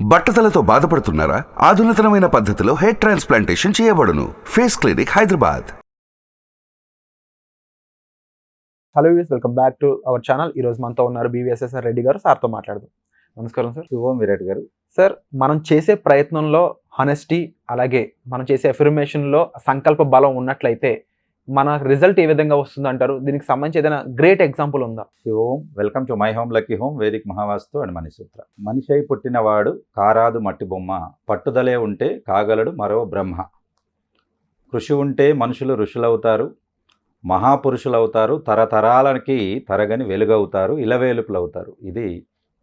బట్టతలతో బాధపడుతున్నారా? ఆధునితనమైన పద్ధతిలో hair transplantation చేయబడును. Face clinic Hyderabad. Hello views, welcome back to our channel. ఈరోజు మనతో ఉన్నారు బీవీఎస్ఎస్ఆర్ రెడ్డి గారు. సార్తో మాట్లాడదాం. నమస్కారం సార్. శుభం విరాట్ గారు. సార్, మనం చేసే ప్రయత్నంలో హానెస్టీ, అలాగే మనం చేసే అఫర్మేషన్లో సంకల్ప బలం ఉన్నట్లయితే మన రిజల్ట్ ఏ విధంగా వస్తుంది అంటారు? దీనికి సంబంధించి ఏదైనా గ్రేట్ ఎగ్జాంపుల్ ఉందా? శివోం, welcome to my home lucky home, Vedic Mahavastu and Manisutra. మనిషి అయి పుట్టినవాడు కారాదు మట్టి బొమ్మ, పట్టుదలే ఉంటే కాగలడు మరో బ్రహ్మ. కృషి ఉంటే మనుషులు ఋషులవుతారు, మహాపురుషులవుతారు, తరతరాలకి తరగని వెలుగవుతారు, ఇలవేలుపులవుతారు. ఇది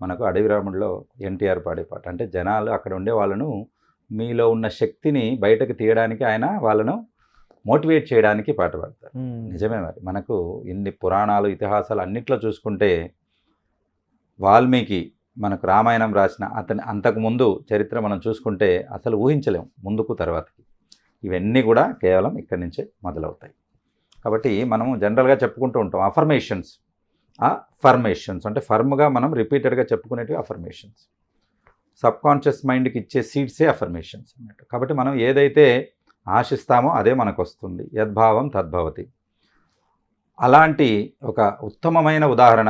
మనకు అడవి రాముడిలో ఎన్టీఆర్ పాడే పాట. అంటే జనాలు అక్కడ ఉండే వాళ్ళను, మీలో ఉన్న శక్తిని బయటకు తీయడానికి ఆయన వాళ్ళను మోటివేట్ చేయడానికి పాట పాడతారు. నిజమే. మరి మనకు ఇన్ని పురాణాలు, ఇతిహాసాలు అన్నిట్లో చూసుకుంటే వాల్మీకి మనకు రామాయణం రాసిన అంతకుముందు చరిత్ర మనం చూసుకుంటే అసలు ఊహించలేం ముందుకు తర్వాతకి. ఇవన్నీ కూడా కేవలం ఇక్కడి నుంచే మొదలవుతాయి. కాబట్టి మనము జనరల్గా చెప్పుకుంటూ ఉంటాం అఫర్మేషన్స్. ఫర్మేషన్స్ అంటే ఫర్మ్గా మనం రిపీటెడ్గా చెప్పుకునేటివి అఫర్మేషన్స్. సబ్కాన్షియస్ మైండ్కి ఇచ్చే సీడ్సే అఫర్మేషన్స్ అన్నట్టు. కాబట్టి మనం ఏదైతే ఆశిస్తామో అదే మనకు వస్తుంది. యద్భావం తద్భవతి. అలాంటి ఒక ఉత్తమమైన ఉదాహరణ,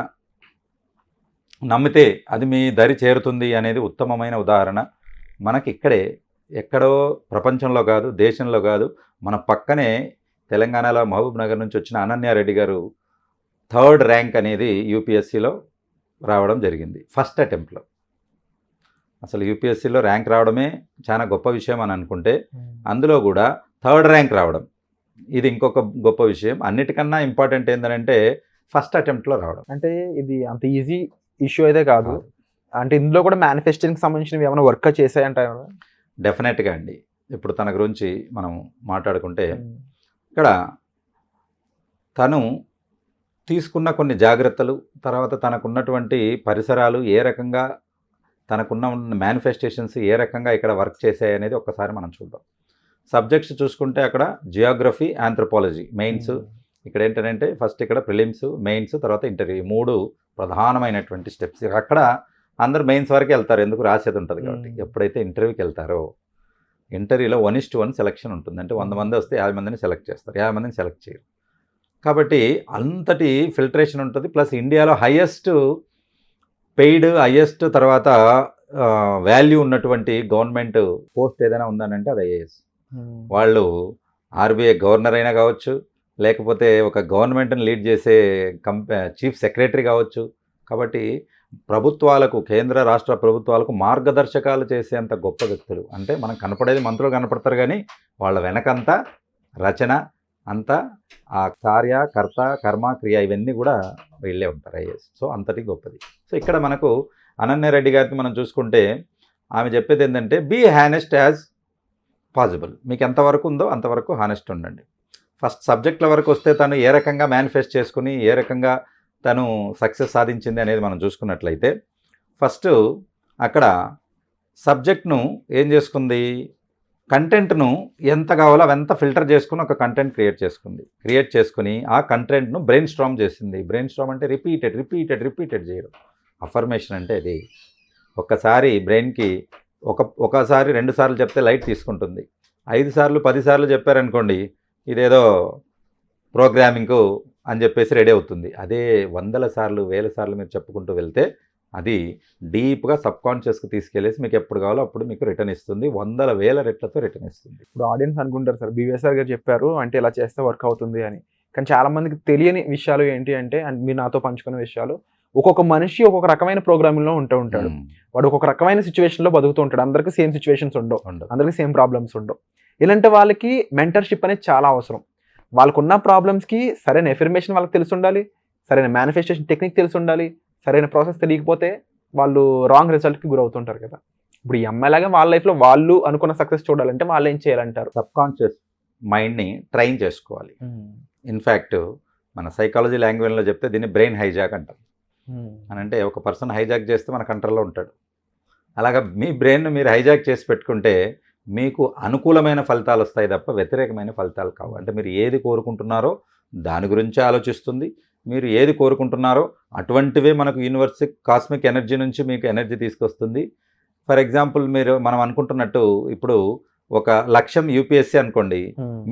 నమ్మితే అది మీ దరి చేరుతుంది అనేది ఉత్తమమైన ఉదాహరణ మనకి ఇక్కడే, ఎక్కడో ప్రపంచంలో కాదు, దేశంలో కాదు, మన పక్కనే తెలంగాణలో మహబూబ్ నగర్ నుంచి వచ్చిన అనన్యారెడ్డి గారు 3rd ర్యాంక్ అనేది యూపీఎస్సీలో రావడం జరిగింది. ఫస్ట్ అటెంప్ట్లో. అసలు యూపీఎస్సీలో ర్యాంక్ రావడమే చాలా గొప్ప విషయం అని అనుకుంటే, అందులో కూడా 3rd ర్యాంక్ రావడం ఇది ఇంకొక గొప్ప విషయం. అన్నిటికన్నా ఇంపార్టెంట్ ఏంటంటే ఫస్ట్ అటెంప్ట్లో రావడం. అంటే ఇది అంత ఈజీ ఇష్యూ అయితే కాదు. అంటే ఇందులో కూడా మేనిఫెస్టేషన్కి సంబంధించినవి ఏమైనా వర్క్ చేశాయంటారు? డెఫినెట్గా అండి. ఇప్పుడు తన గురించి మనం మాట్లాడుకుంటే, ఇక్కడ తను తీసుకున్న కొన్ని జాగ్రత్తలు, తర్వాత తనకున్నటువంటి పరిసరాలు ఏ రకంగా, తనకున్న మేనిఫెస్టేషన్స్ ఏ రకంగా ఇక్కడ వర్క్ చేశాయి అనేది ఒక్కసారి మనం చూద్దాం. సబ్జెక్ట్స్ చూసుకుంటే అక్కడ జియోగ్రఫీ, ఆంథ్రోపాలజీ మెయిన్స్. ఇక్కడ ఏంటంటే ఫస్ట్ ఇక్కడ ప్రిలిమ్స్, మెయిన్స్, తర్వాత ఇంటర్వ్యూ. 3 ప్రధానమైనటువంటి స్టెప్స్. అక్కడ అందరూ మెయిన్స్ వరకు వెళ్తారు, ఎందుకు రాసేది ఉంటుంది కాబట్టి. ఎప్పుడైతే ఇంటర్వ్యూకి వెళ్తారో, ఇంటర్వ్యూలో 1:1 సెలక్షన్ ఉంటుంది. అంటే 100 మంది వస్తే 50 మందిని సెలెక్ట్ చేస్తారు, 50 మందిని సెలెక్ట్ చేయరు. కాబట్టి అంతటి ఫిల్టరేషన్ ఉంటుంది. ప్లస్ ఇండియాలో హయ్యెస్ట్ పెయిడ్, హయ్యెస్ట్ తర్వాత వాల్యూ ఉన్నటువంటి గవర్నమెంట్ పోస్ట్ ఏదైనా ఉందనంటే అది ఐఏఎస్. వాళ్ళు ఆర్బీఐ గవర్నర్ అయినా కావచ్చు, లేకపోతే ఒక గవర్నమెంట్ని లీడ్ చేసే చీఫ్ సెక్రటరీ కావచ్చు. కాబట్టి ప్రభుత్వాలకు, కేంద్ర రాష్ట్ర ప్రభుత్వాలకు మార్గదర్శకాలు చేసేంత గొప్ప వ్యక్తులు. అంటే మనం కనపడేది మంత్రులు కనపడతారు, కానీ వాళ్ళ వెనకంతా రచన అంతా, ఆ కార్య, కర్త, కర్మ, క్రియ ఇవన్నీ కూడా వీళ్ళే ఉంటారు ఐఏఎస్. సో అంతటి గొప్పది. సో ఇక్కడ మనకు అనన్యారెడ్డి గారికి మనం చూసుకుంటే ఆమె చెప్పేది ఏంటంటే, బీ హానెస్ట్ యాజ్ పాసిబుల్. మీకు ఎంతవరకు ఉందో అంతవరకు హానెస్ట్ ఉండండి. ఫస్ట్ సబ్జెక్టుల వరకు వస్తే తను ఏ రకంగా మేనిఫెస్ట్ చేసుకుని ఏ రకంగా తను సక్సెస్ సాధించింది అనేది మనం చూసుకున్నట్లయితే, ఫస్ట్ అక్కడ సబ్జెక్ట్ను ఏం చేసుకుంది, కంటెంట్ను ఎంత కావాలో అవంత ఫిల్టర్ చేసుకుని ఒక కంటెంట్ క్రియేట్ చేసుకుని ఆ కంటెంట్ను బ్రెయిన్ స్ట్రామ్ చేసింది. బ్రెయిన్ స్ట్రామ్ అంటే రిపీటెడ్ చేయడం. అఫర్మేషన్ అంటే అది. ఒక్కసారి బ్రెయిన్కి ఒకసారి 2 సార్లు చెప్తే లైట్ తీసుకుంటుంది. 5 సార్లు 10 సార్లు చెప్పారనుకోండి, ఇదేదో ప్రోగ్రామింగ్కు అని చెప్పేసి రెడీ అవుతుంది. అదే 100 సార్లు 1000 సార్లు మీరు చెప్పుకుంటూ వెళ్తే అది డీప్గా సబ్కాన్షియస్కి తీసుకెళ్ళేసి మీకు ఎప్పుడు కావాలో అప్పుడు మీకు రిటర్న్ ఇస్తుంది. 100,000 రెట్లతో రిటర్న్ ఇస్తుంది. ఇప్పుడు ఆడియన్స్ అనుకుంటారు, సార్ బీవీఎస్ఆర్ గారు చెప్పారు అంటే ఇలా చేస్తే వర్క్ అవుతుంది అని. కానీ చాలా మందికి తెలియని విషయాలు ఏంటి అంటే, మీరు నాతో పంచుకునే విషయాలు, ఒక్కొక్క మనిషి ఒక్కొక్క రకమైన ప్రోగ్రామింగ్లో ఉంటాడు. వాడు ఒక్కొక్క రకమైన సిచ్యువేషన్లో బతుకుతూ ఉంటాడు. అందరికీ సేమ్ సిచ్యువేషన్స్ ఉండవు, అందరికీ సేమ్ ప్రాబ్లమ్స్ ఉండవు. ఇలాంటి వాళ్ళకి మెంటర్షిప్ అనేది చాలా అవసరం. వాళ్ళకున్న ప్రాబ్లమ్స్కి సరైన ఎఫర్మేషన్ వాళ్ళకి తెలిసి ఉండాలి, సరైన మేనిఫెస్టేషన్ టెక్నిక్ తెలిసి ఉండాలి. సరైన ప్రాసెస్ తెలియకపోతే వాళ్ళు రాంగ్ రిజల్ట్కి గురవుతుంటారు కదా. ఇప్పుడు ఈ అమ్మాయిలాగా వాళ్ళ లైఫ్లో వాళ్ళు అనుకున్న సక్సెస్ చూడాలంటే వాళ్ళు ఏం చేయాలంటారు? సబ్కాన్షియస్ మైండ్ని ట్రైన్ చేసుకోవాలి. ఇన్ఫ్యాక్ట్ మన సైకాలజీ లాంగ్వేజ్లో చెప్తే దీన్ని బ్రెయిన్ హైజాక్ అంటాం. అని అంటే ఒక పర్సన్ హైజాక్ చేస్తే మన కంట్రోల్లో ఉంటాడు. అలాగా మీ బ్రెయిన్ను మీరు హైజాక్ చేసి పెట్టుకుంటే మీకు అనుకూలమైన ఫలితాలు వస్తాయి తప్ప వ్యతిరేకమైన ఫలితాలు కావు. అంటే మీరు ఏది కోరుకుంటున్నారో దాని గురించి ఆలోచిస్తుంది, మీరు ఏది కోరుకుంటున్నారో అటువంటివే మనకు యూనివర్స్ కాస్మిక్ ఎనర్జీ నుంచి మీకు ఎనర్జీ తీసుకొస్తుంది. ఫర్ ఎగ్జాంపుల్ మనం అనుకుంటున్నట్టు ఇప్పుడు ఒక లక్ష్యం యూపీఎస్సీ అనుకోండి,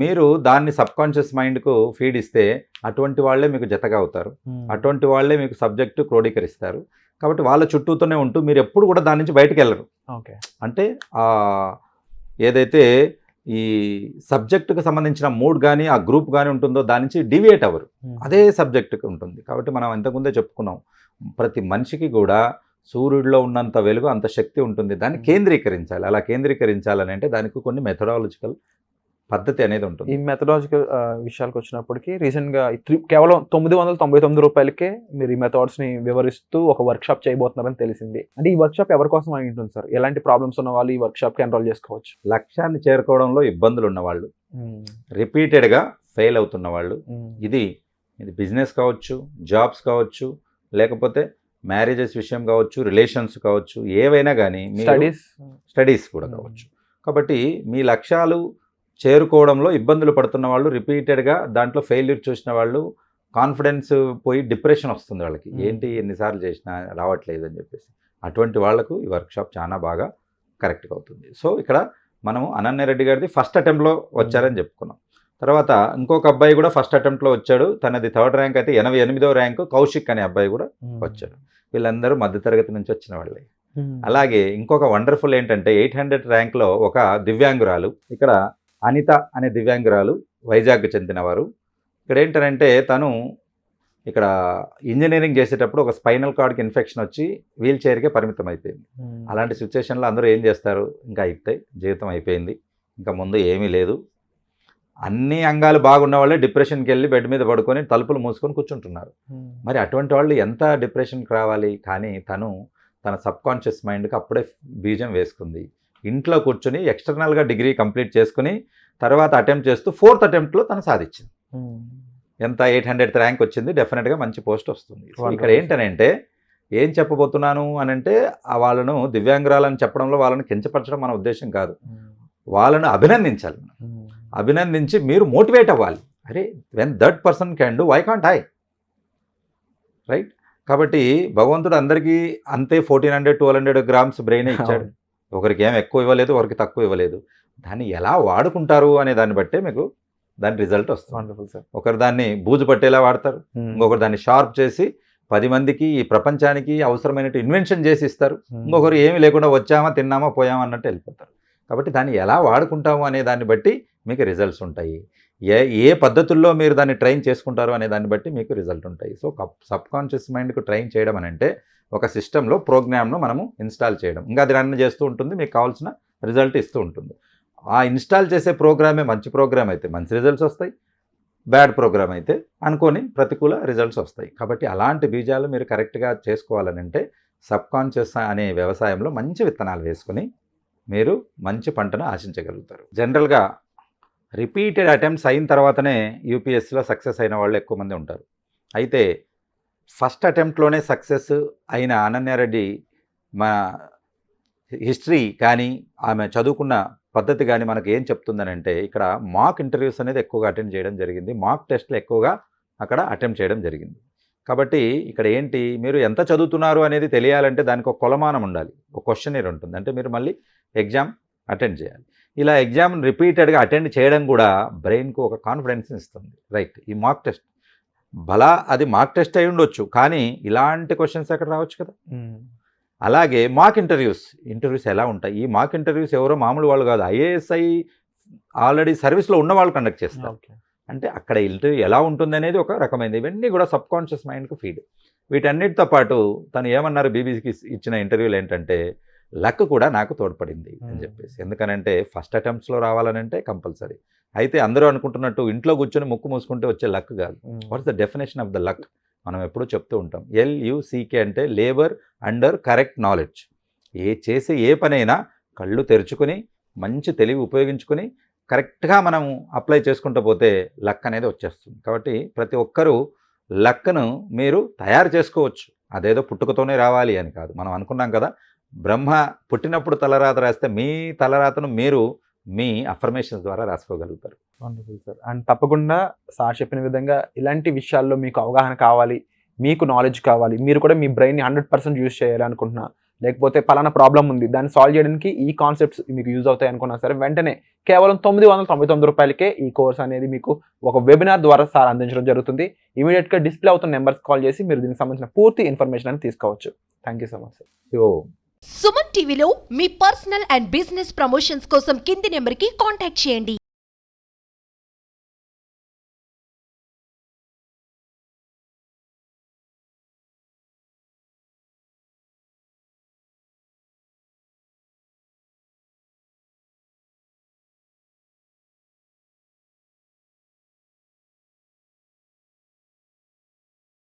మీరు దాన్ని సబ్కాన్షియస్ మైండ్కు ఫీడ్ ఇస్తే అటువంటి వాళ్ళే మీకు జతగా అవుతారు, అటువంటి వాళ్ళే మీకు సబ్జెక్టు క్రోడీకరిస్తారు. కాబట్టి వాళ్ళ చుట్టూతోనే ఉంటూ మీరు ఎప్పుడు కూడా దాని నుంచి బయటకు వెళ్ళరు. ఓకే. అంటే ఏదైతే ఈ సబ్జెక్టుకు సంబంధించిన మూడ్ కానీ ఆ గ్రూప్ కానీ ఉంటుందో దాని నుంచి డివియేట్ అవ్వరు, అదే సబ్జెక్టుకి ఉంటుంది. కాబట్టి మనం ఇంతకుముందే చెప్పుకున్నాం, ప్రతి మనిషికి కూడా సూర్యుడిలో ఉన్నంత వెలుగు అంత శక్తి ఉంటుంది, దాన్ని కేంద్రీకరించాలి. అలా కేంద్రీకరించాలని అంటే దానికి కొన్ని మెథడాలజికల్ పద్ధతి అనేది ఉంటుంది. ఈ మెథడాలజికల్ విషయాలకు వచ్చినప్పటికీ రీసెంట్గా కేవలం 999 రూపాయలకే మీరు ఈ మెథడ్స్ని వివరిస్తూ ఒక వర్క్షాప్ చేయబోతున్నారని తెలిసింది. అంటే ఈ వర్క్షాప్ ఎవరి కోసం అయి ఉంటుంది సార్? ఎలాంటి ప్రాబ్లమ్స్ ఉన్న వాళ్ళు ఈ వర్క్షాప్కి ఎన్రోల్ చేసుకోవచ్చు? లక్ష్యాన్ని చేరుకోవడంలో ఇబ్బందులు ఉన్నవాళ్ళు, రిపీటెడ్గా ఫెయిల్ అవుతున్న వాళ్ళు, ఇది బిజినెస్ కావచ్చు, జాబ్స్ కావచ్చు, లేకపోతే మ్యారేజెస్ విషయం కావచ్చు, రిలేషన్స్ కావచ్చు, ఏవైనా కానీ స్టడీస్ కూడా కావచ్చు. కాబట్టి మీ లక్ష్యాలు చేరుకోవడంలో ఇబ్బందులు పడుతున్న వాళ్ళు, రిపీటెడ్గా దాంట్లో ఫెయిల్యూర్ చూసిన వాళ్ళు, కాన్ఫిడెన్స్ పోయి డిప్రెషన్ వస్తుంది వాళ్ళకి, ఏంటి ఎన్నిసార్లు చేసినా రావట్లేదు అని చెప్పేసి, అటువంటి వాళ్లకు ఈ వర్క్షాప్ చాలా బాగా కరెక్ట్గా అవుతుంది. సో ఇక్కడ మనము అనన్య రెడ్డి గారిది ఫస్ట్ అటెంప్ట్లో వచ్చారని చెప్పుకున్నాం. తర్వాత ఇంకొక అబ్బాయి కూడా ఫస్ట్ అటెంప్ట్లో వచ్చాడు, తనది 3rd ర్యాంక్ అయితే 88వ ర్యాంకు కౌశిక్ అనే అబ్బాయి కూడా వచ్చాడు. వీళ్ళందరూ మధ్యతరగతి నుంచి వచ్చిన వాళ్ళే. అలాగే ఇంకొక వండర్ఫుల్ ఏంటంటే 800 ర్యాంక్లో ఒక దివ్యాంగురాలు, ఇక్కడ అనిత అనే దివ్యాంగురాలు, వైజాగ్కి చెందినవారు. ఇక్కడ ఏంటంటే తను ఇక్కడ ఇంజనీరింగ్ చేసేటప్పుడు ఒక స్పైనల్ కార్డ్కి ఇన్ఫెక్షన్ వచ్చి వీల్ చైర్కే పరిమితం అయిపోయింది. అలాంటి సిచ్యువేషన్లో అందరూ ఏం చేస్తారు, ఇంకా అయితే జీవితం అయిపోయింది, ఇంకా ముందు ఏమీ లేదు, అన్ని అంగాలు బాగున్న వాళ్ళే డిప్రెషన్కి వెళ్ళి బెడ్ మీద పడుకొని తలుపులు మూసుకొని కూర్చుంటున్నారు. మరి అటువంటి వాళ్ళు ఎంత డిప్రెషన్కి రావాలి? కానీ తన సబ్కాన్షియస్ మైండ్కి అప్పుడే బీజం వేసుకుంది. ఇంట్లో కూర్చొని ఎక్స్టర్నల్గా డిగ్రీ కంప్లీట్ చేసుకుని తర్వాత అటెంప్ట్ చేస్తూ 4th అటెంప్ట్లో తను సాధించింది. ఎంత 800th ర్యాంక్ వచ్చింది, డెఫినెట్గా మంచి పోస్ట్ వస్తుంది. ఇక్కడ ఏంటనంటే ఏం చెప్పబోతున్నాను అనంటే వాళ్ళను దివ్యాంగురాలని చెప్పడంలో వాళ్ళని కించపరచడం మన ఉద్దేశం కాదు, వాళ్ళను అభినందించాలి. అభినందించి మీరు మోటివేట్ అవ్వాలి. అరే when that person can do, why can't I, right? కాబట్టి భగవంతుడు అందరికీ అంతే 1400-1200 గ్రామ్స్ బ్రెయిన్ ఇచ్చాడు. ఒకరికి ఏం ఎక్కువ ఇవ్వలేదు, ఒకరికి తక్కువ ఇవ్వలేదు. దాన్ని ఎలా వాడుకుంటారు అనే దాన్ని బట్టే మీకు దాని రిజల్ట్ వస్తుంది. ఒకరు దాన్ని బూజు పట్టేలా వాడతారు, ఇంకొకరు దాన్ని షార్ప్ చేసి 10 మందికి ఈ ప్రపంచానికి అవసరమైనట్టు ఇన్వెన్షన్ చేసి ఇస్తారు, ఇంకొకరు ఏమీ లేకుండా వచ్చామా తిన్నామా పోయామా అన్నట్టు వెళ్ళిపోతారు. కాబట్టి దాన్ని ఎలా వాడుకుంటాము అనే దాన్ని బట్టి మీకు రిజల్ట్స్ ఉంటాయి. ఏ పద్ధతుల్లో మీరు దాన్ని ట్రైన్ చేసుకుంటారు అనే దాన్ని బట్టి మీకు రిజల్ట్ ఉంటాయి. సో సబ్కాన్షియస్ మైండ్కు ట్రైన్ చేయడం అని అంటే ఒక సిస్టంలో ప్రోగ్రామ్ను మనము ఇన్స్టాల్ చేయడం, ఇంకా అది రన్ చేస్తూ ఉంటుంది, మీకు కావాల్సిన రిజల్ట్ ఇస్తూ ఉంటుంది. ఆ ఇన్స్టాల్ చేసే ప్రోగ్రామే మంచి ప్రోగ్రామ్ అయితే మంచి రిజల్ట్స్ వస్తాయి, బ్యాడ్ ప్రోగ్రామ్ అయితే అనుకోని ప్రతికూల రిజల్ట్స్ వస్తాయి. కాబట్టి అలాంటి బీజాలు మీరు కరెక్ట్గా చేసుకోవాలని అంటే సబ్కాన్షియస్ అనే వ్యవసాయంలో మంచి విత్తనాలు వేసుకొని మీరు మంచి పంటను ఆశించగలుగుతారు. జనరల్గా రిపీటెడ్ అటెంప్ట్స్ అయిన తర్వాతనే యూపీఎస్సీలో సక్సెస్ అయిన వాళ్ళు ఎక్కువ మంది ఉంటారు. అయితే ఫస్ట్ అటెంప్ట్లోనే సక్సెస్ అయిన అనన్యారెడ్డి మన హిస్టరీ కానీ ఆమె చదువుకున్న పద్ధతి కానీ మనకు ఏం చెప్తుందని అంటే, ఇక్కడ మాక్ ఇంటర్వ్యూస్ అనేది ఎక్కువగా అటెండ్ చేయడం జరిగింది, మాక్ టెస్ట్లు ఎక్కువగా అక్కడ అటెంప్ట్ చేయడం జరిగింది. కాబట్టి ఇక్కడ ఏంటి, మీరు ఎంత చదువుతున్నారు అనేది తెలియాలంటే దానికి ఒక కొలమానం ఉండాలి, ఒక క్వశ్చనర్ ఉంటుంది, అంటే మీరు మళ్ళీ ఎగ్జామ్ అటెండ్ చేయాలి. ఇలా ఎగ్జామ్ రిపీటెడ్గా అటెండ్ చేయడం కూడా బ్రెయిన్కు ఒక కాన్ఫిడెన్స్ ఇస్తుంది, రైట్? ఈ మాక్ టెస్ట్ అది మాక్ టెస్ట్ అయి ఉండొచ్చు, కానీ ఇలాంటి క్వశ్చన్స్ ఎక్కడ రావచ్చు కదా. అలాగే మాక్ ఇంటర్వ్యూస్ ఎలా ఉంటాయి? ఈ మాక్ ఇంటర్వ్యూస్ ఎవరో మామూలు వాళ్ళు కాదు, ఐఏఎస్ఐ ఆల్రెడీ సర్వీస్లో ఉన్న వాళ్ళు కండక్ట్ చేస్తారు. అంటే అక్కడ ఇంటర్వ్యూ ఎలా ఉంటుంది అనేది ఒక రకమైనది. ఇవన్నీ కూడా సబ్కాన్షియస్ మైండ్కు ఫీడ్. వీటన్నిటితో పాటు తను ఏమన్నారు బీబీసీకి ఇచ్చిన ఇంటర్వ్యూలు ఏంటంటే, లక్ కూడా నాకు తోడ్పడింది అని చెప్పేసి. ఎందుకనంటే ఫస్ట్ అటెంప్ట్స్లో రావాలనంటే కంపల్సరీ. అయితే అందరూ అనుకుంటున్నట్టు ఇంట్లో కూర్చొని ముక్కు మూసుకుంటే వచ్చే లక్ కాదు. What's the definition of the luck? మనం ఎప్పుడూ చెప్తూ ఉంటాం, LUCK అంటే లేబర్ అండర్ కరెక్ట్ నాలెడ్జ్. చేసే ఏ పనైనా కళ్ళు తెరుచుకొని మంచి తెలివి ఉపయోగించుకొని కరెక్ట్గా మనం అప్లై చేసుకుంటూ పోతే లక్ అనేది వచ్చేస్తుంది. కాబట్టి ప్రతి ఒక్కరూ లక్ను మీరు తయారు చేసుకోవచ్చు, అదేదో పుట్టుకతోనే రావాలి అని కాదు. మనం అనుకున్నాం కదా, బ్రహ్మ పుట్టినప్పుడు తలరాత రాస్తే మీ తలరాతను మీరు మీ అఫర్మేషన్స్ ద్వారా రాసుకోగలుగుతారు. Wonderful sir. అండ్ తప్పకుండా సార్ చెప్పిన విధంగా ఇలాంటి విషయాల్లో మీకు అవగాహన కావాలి, మీకు నాలెడ్జ్ కావాలి, మీరు కూడా మీ బ్రెయిన్ని 100% యూజ్ చేయాలి అనుకుంటున్నా లేకపోతే పలానా ప్రాబ్లం ఉంది దాన్ని సాల్వ్ చేయడానికి ఈ కాన్సెప్ట్స్ మీకు యూజ్ అవుతాయి అనుకున్నా సరే వెంటనే కేవలం 999 రూపాయలకే ఈ కోర్స్ అనేది మీకు ఒక వెబినార్ ద్వారా సార్ అందించడం జరుగుతుంది. ఇమీడియట్గా డిస్ప్లే అవుతున్న నెంబర్స్ కాల్ చేసి మీరు దీనికి సంబంధించిన పూర్తి ఇన్ఫర్మేషన్ అని తీసుకోవచ్చు. Thank you so much sir. So Suman టీవీలో మీ పర్సనల్ అండ్ బిజినెస్ ప్రమోషన్స్ కోసం కింది నెంబర్కి కాంటాక్ట్ చేయండి.